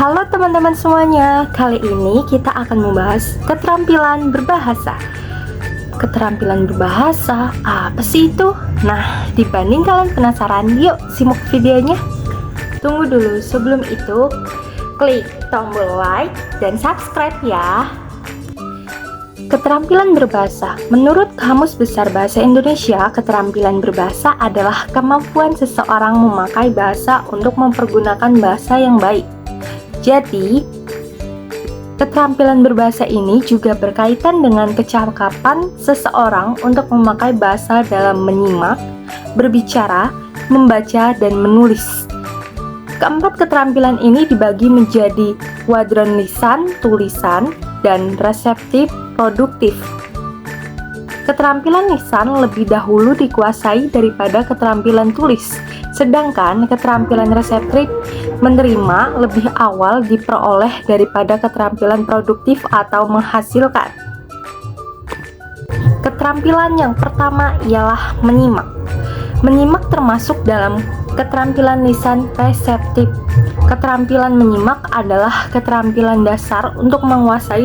Halo teman-teman semuanya, kali ini kita akan membahas keterampilan berbahasa. Keterampilan berbahasa, apa sih itu? Nah, dibanding kalian penasaran, yuk simak videonya. Tunggu dulu, sebelum itu, klik tombol like dan subscribe ya. Keterampilan berbahasa. Menurut Kamus Besar Bahasa Indonesia, keterampilan berbahasa adalah kemampuan seseorang memakai bahasa untuk mempergunakan bahasa yang baik. Jadi, keterampilan berbahasa ini juga berkaitan dengan kecakapan seseorang untuk memakai bahasa dalam menyimak, berbicara, membaca, dan menulis. Keempat keterampilan ini dibagi menjadi kuadran lisan, tulisan, dan reseptif produktif. Keterampilan lisan lebih dahulu dikuasai daripada keterampilan tulis, sedangkan keterampilan reseptif menerima lebih awal diperoleh daripada keterampilan produktif atau menghasilkan. Keterampilan yang pertama ialah menyimak. Menyimak termasuk dalam keterampilan lisan reseptif. Keterampilan menyimak adalah keterampilan dasar untuk menguasai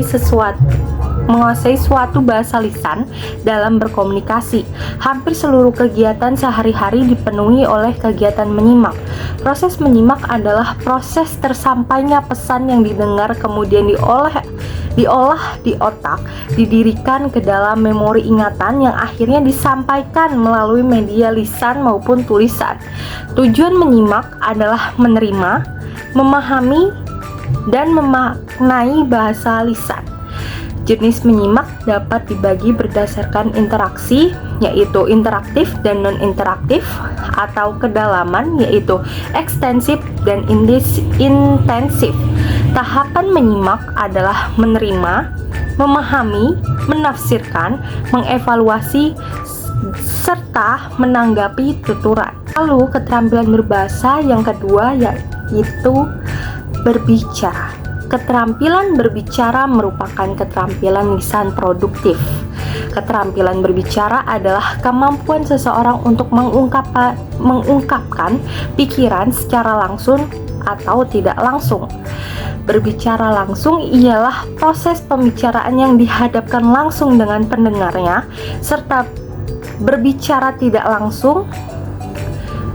suatu bahasa lisan dalam berkomunikasi. Hampir seluruh kegiatan sehari-hari dipenuhi oleh kegiatan menyimak. Proses menyimak adalah proses tersampainya pesan yang didengar kemudian diolah di otak, didirikan ke dalam memori ingatan yang akhirnya disampaikan melalui media lisan maupun tulisan. Tujuan menyimak adalah menerima, memahami, dan memaknai bahasa lisan. Jenis menyimak dapat dibagi berdasarkan interaksi, yaitu interaktif dan non-interaktif, atau kedalaman, yaitu ekstensif dan intensif. Tahapan menyimak adalah menerima, memahami, menafsirkan, mengevaluasi, serta menanggapi tuturan. Lalu keterampilan berbahasa yang kedua yaitu berbicara. Keterampilan berbicara merupakan keterampilan lisan produktif. Keterampilan berbicara adalah kemampuan seseorang untuk mengungkapkan pikiran secara langsung atau tidak langsung. Berbicara langsung ialah proses pembicaraan yang dihadapkan langsung dengan pendengarnya, serta berbicara tidak langsung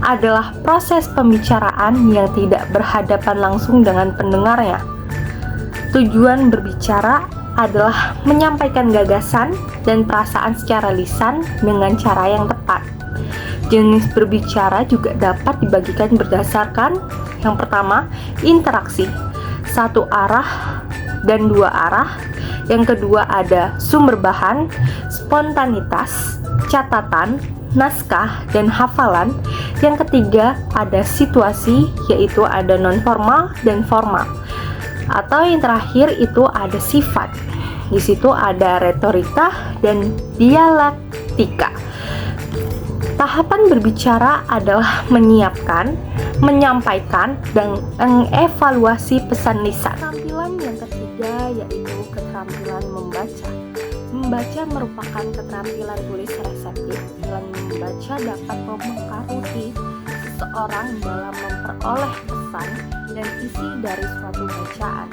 adalah proses pembicaraan yang tidak berhadapan langsung dengan pendengarnya. Tujuan berbicara adalah menyampaikan gagasan dan perasaan secara lisan dengan cara yang tepat. Jenis berbicara juga dapat dibagikan berdasarkan yang pertama, interaksi, satu arah dan dua arah. Yang kedua ada sumber bahan, spontanitas, catatan, naskah, dan hafalan. Yang ketiga ada situasi, yaitu ada non-formal dan formal. Atau yang terakhir itu ada sifat. Di situ ada retorika dan dialektika. Tahapan berbicara adalah menyiapkan, menyampaikan, dan mengevaluasi pesan lisan. Keterampilan yang ketiga yaitu keterampilan membaca. Membaca merupakan keterampilan tulis reseptif. Dengan membaca dapat mempengaruhi seseorang dalam memperoleh pesan dan isi dari suatu bacaan.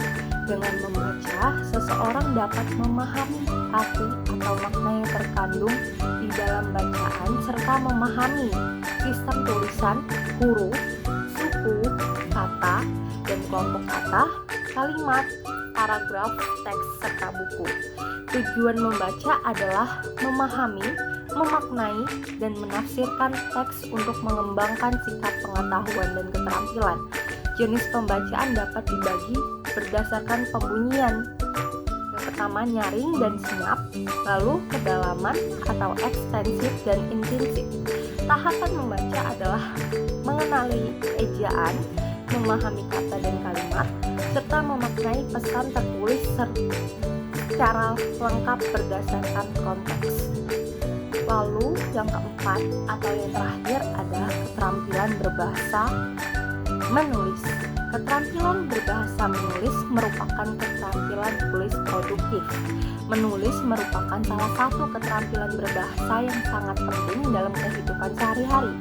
Dengan membaca, seseorang dapat memahami arti atau makna yang terkandung di dalam bacaan serta memahami sistem tulisan, huruf, suku, kata, dan kelompok kata, kalimat, paragraf, teks, serta buku. Tujuan membaca adalah memahami, memaknai, dan menafsirkan teks untuk mengembangkan sikap pengetahuan dan keterampilan. Jenis pembacaan dapat dibagi berdasarkan pembunyian. Yang pertama nyaring dan senyap, lalu kedalaman atau ekstensif dan intensif. Tahapan membaca adalah mengenali ejaan, memahami kata dan kalimat, serta memaknai pesan tertulis secara lengkap berdasarkan konteks. Lalu yang keempat atau yang terakhir adalah keterampilan berbahasa menulis. Keterampilan berbahasa menulis merupakan keterampilan tulis produktif. Menulis merupakan salah satu keterampilan berbahasa yang sangat penting dalam kehidupan sehari-hari.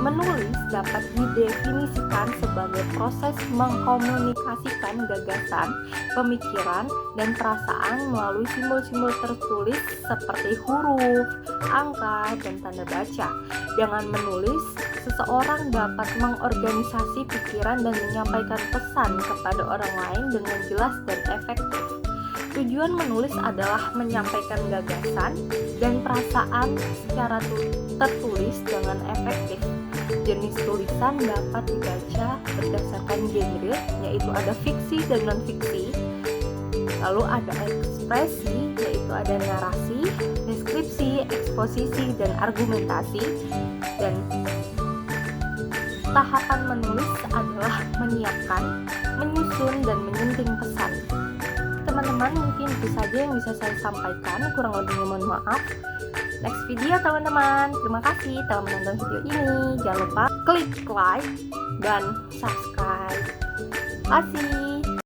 Menulis dapat didefinisikan sebagai proses mengkomunikasikan gagasan, pemikiran, dan perasaan melalui simbol-simbol tertulis seperti huruf, angka, dan tanda baca. Dengan menulis, seseorang dapat mengorganisasi pikiran dan menyampaikan pesan kepada orang lain dengan jelas dan efektif. Tujuan menulis adalah menyampaikan gagasan dan perasaan secara tertulis dengan efektif. Jenis tulisan dapat dibaca berdasarkan genre, yaitu ada fiksi dan non-fiksi. Lalu ada ekspresi, yaitu ada narasi, deskripsi, eksposisi, dan argumentasi. Dan tahapan menulis adalah menyiapkan, menyusun, dan menyunting pesan. Teman-teman, mungkin itu saja yang bisa saya sampaikan, kurang lebihnya mohon maaf. Next video teman-teman, terima kasih telah menonton video ini. Jangan lupa klik like dan subscribe. Terima kasih.